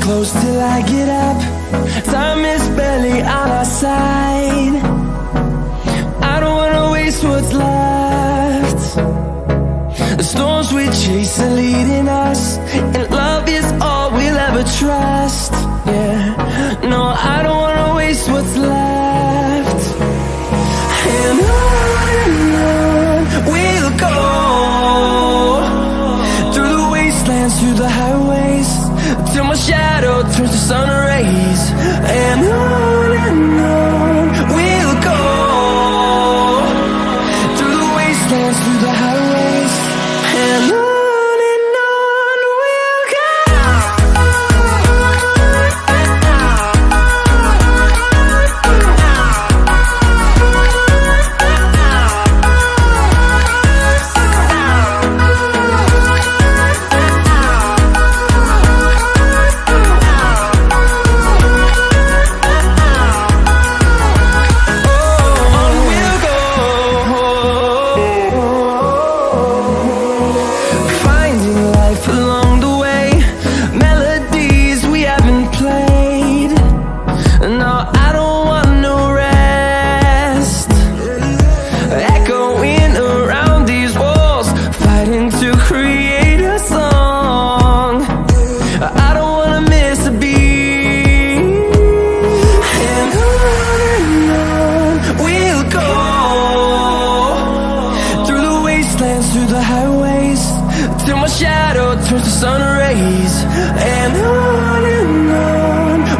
close till I get up. Time is barely on our side. I don't wanna waste what's left. The storms we chase are leading us, and love is all we'll ever trust. Yeah, no, I don't wanna waste what's left. And on we'll go, through the wastelands, through the highways, till my shadow turns to sun rays. And on we'll go, through the wastelands, through the highways, and on sun rays, and on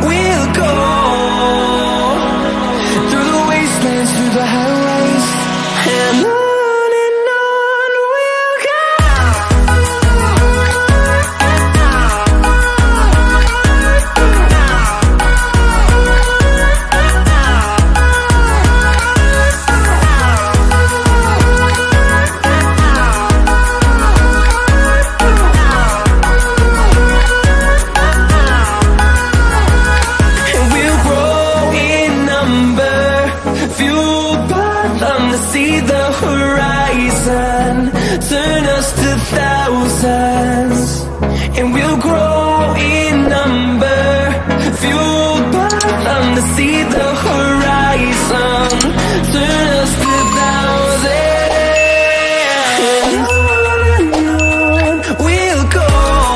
we'll go, through the wastelands, through the highways, and on we'll go. See the horizon, turn us to thousands.